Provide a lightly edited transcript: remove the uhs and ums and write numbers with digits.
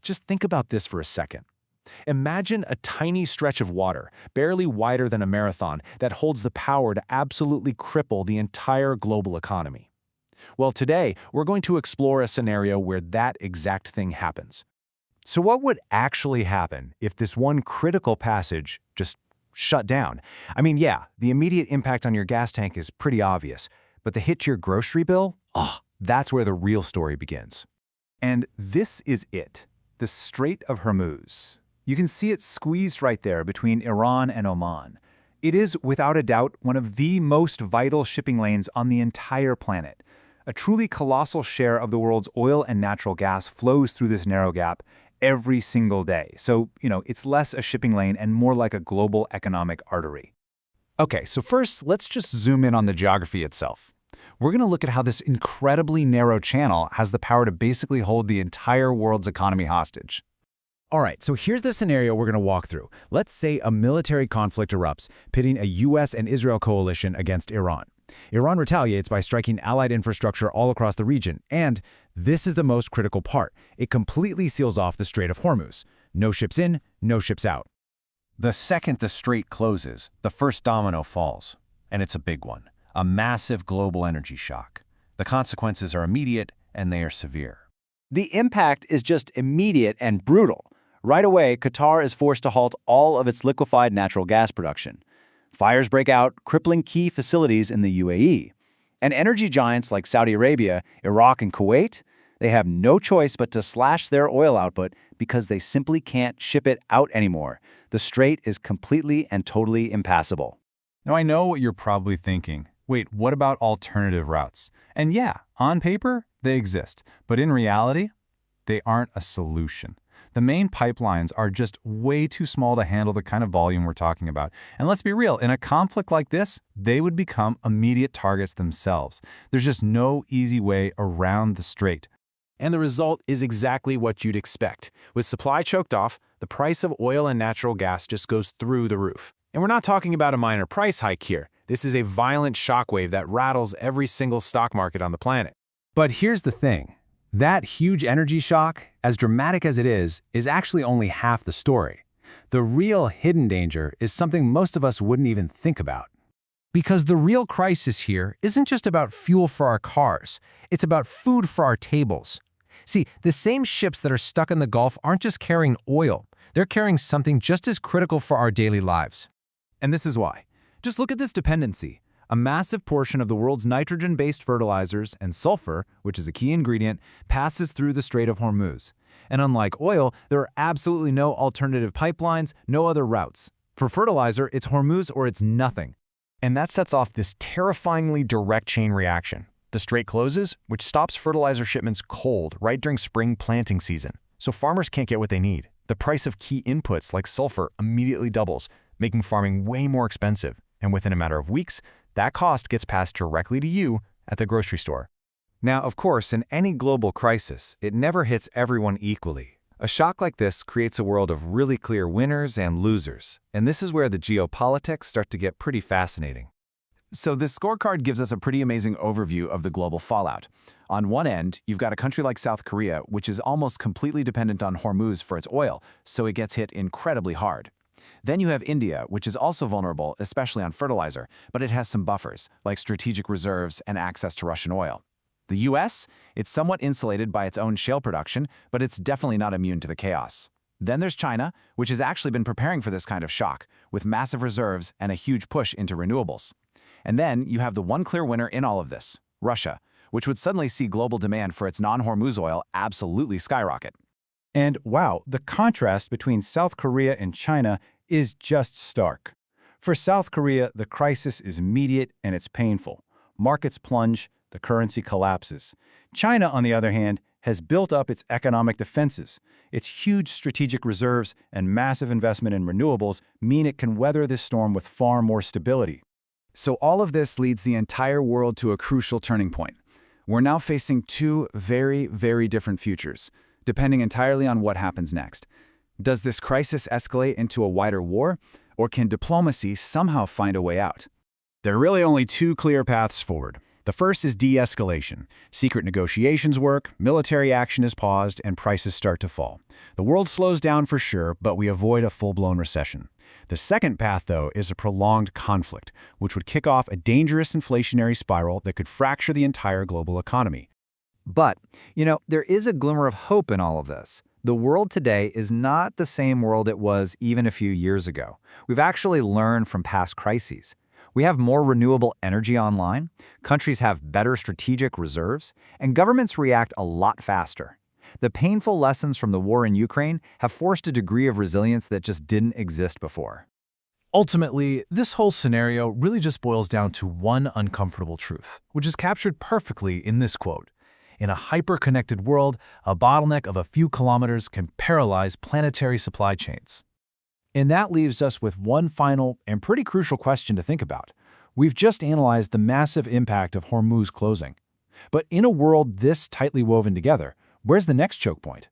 just think about this for a second. Imagine a tiny stretch of water, barely wider than a marathon, that holds the power to absolutely cripple the entire global economy. Well, today, we're going to explore a scenario where that exact thing happens. So what would actually happen if this one critical passage just shut down? I mean, yeah, the immediate impact on your gas tank is pretty obvious, but the hit to your grocery bill? That's where the real story begins. And this is it, the Strait of Hormuz. You can see it squeezed right there between Iran and Oman. It is, without a doubt, one of the most vital shipping lanes on the entire planet. A truly colossal share of the world's oil and natural gas flows through this narrow gap every single day. So, it's less a shipping lane and more like a global economic artery. Okay, so first, let's just zoom in on the geography itself. We're going to look at how this incredibly narrow channel has the power to basically hold the entire world's economy hostage. All right, so here's the scenario we're going to walk through. Let's say a military conflict erupts, pitting a US and Israel coalition against Iran. Iran retaliates by striking allied infrastructure all across the region, and this is the most critical part. It completely seals off the Strait of Hormuz. No ships in, no ships out. The second the strait closes, the first domino falls, and it's a big one. A massive global energy shock. The consequences are immediate and they are severe. The impact is just immediate and brutal. Right away, Qatar is forced to halt all of its liquefied natural gas production. Fires break out, crippling key facilities in the UAE. And energy giants like Saudi Arabia, Iraq, and Kuwait, they have no choice but to slash their oil output because they simply can't ship it out anymore. The strait is completely and totally impassable. Now, I know what you're probably thinking. Wait, what about alternative routes? And yeah, on paper, they exist. But in reality, they aren't a solution. The main pipelines are just way too small to handle the kind of volume we're talking about. And let's be real, in a conflict like this, they would become immediate targets themselves. There's just no easy way around the strait. And the result is exactly what you'd expect. With supply choked off, the price of oil and natural gas just goes through the roof. And we're not talking about a minor price hike here. This is a violent shockwave that rattles every single stock market on the planet. But here's the thing. That huge energy shock, as dramatic as it is actually only half the story. The real hidden danger is something most of us wouldn't even think about. Because the real crisis here isn't just about fuel for our cars, it's about food for our tables. See, the same ships that are stuck in the Gulf aren't just carrying oil, they're carrying something just as critical for our daily lives. And this is why. Just look at this dependency. A massive portion of the world's nitrogen-based fertilizers and sulfur, which is a key ingredient, passes through the Strait of Hormuz. And unlike oil, there are absolutely no alternative pipelines, no other routes. For fertilizer, it's Hormuz or it's nothing. And that sets off this terrifyingly direct chain reaction. The strait closes, which stops fertilizer shipments cold right during spring planting season. So farmers can't get what they need. The price of key inputs like sulfur immediately doubles, making farming way more expensive. And within a matter of weeks, that cost gets passed directly to you at the grocery store. Now, of course, in any global crisis, it never hits everyone equally. A shock like this creates a world of really clear winners and losers, and this is where the geopolitics start to get pretty fascinating. So this scorecard gives us a pretty amazing overview of the global fallout. On one end, you've got a country like South Korea, which is almost completely dependent on Hormuz for its oil, so it gets hit incredibly hard. Then you have India, which is also vulnerable, especially on fertilizer, but it has some buffers, like strategic reserves and access to Russian oil. The US, it's somewhat insulated by its own shale production, but it's definitely not immune to the chaos. Then there's China, which has actually been preparing for this kind of shock, with massive reserves and a huge push into renewables. And then you have the one clear winner in all of this, Russia, which would suddenly see global demand for its non-Hormuz oil absolutely skyrocket. And wow, the contrast between South Korea and China is just stark. For South Korea, the crisis is immediate and it's painful. Markets plunge, the currency collapses. China, on the other hand, has built up its economic defenses. Its huge strategic reserves and massive investment in renewables mean it can weather this storm with far more stability. So all of this leads the entire world to a crucial turning point. We're now facing two very, very different futures, depending entirely on what happens next. Does this crisis escalate into a wider war, or can diplomacy somehow find a way out? There are really only two clear paths forward. The first is de-escalation. Secret negotiations work, military action is paused, and prices start to fall. The world slows down for sure, but we avoid a full-blown recession. The second path, though, is a prolonged conflict, which would kick off a dangerous inflationary spiral that could fracture the entire global economy. But, there is a glimmer of hope in all of this. The world today is not the same world it was even a few years ago. We've actually learned from past crises. We have more renewable energy online, countries have better strategic reserves, and governments react a lot faster. The painful lessons from the war in Ukraine have forced a degree of resilience that just didn't exist before. Ultimately, this whole scenario really just boils down to one uncomfortable truth, which is captured perfectly in this quote. In a hyper-connected world, a bottleneck of a few kilometers can paralyze planetary supply chains. And that leaves us with one final and pretty crucial question to think about. We've just analyzed the massive impact of Hormuz closing. But in a world this tightly woven together, where's the next choke point?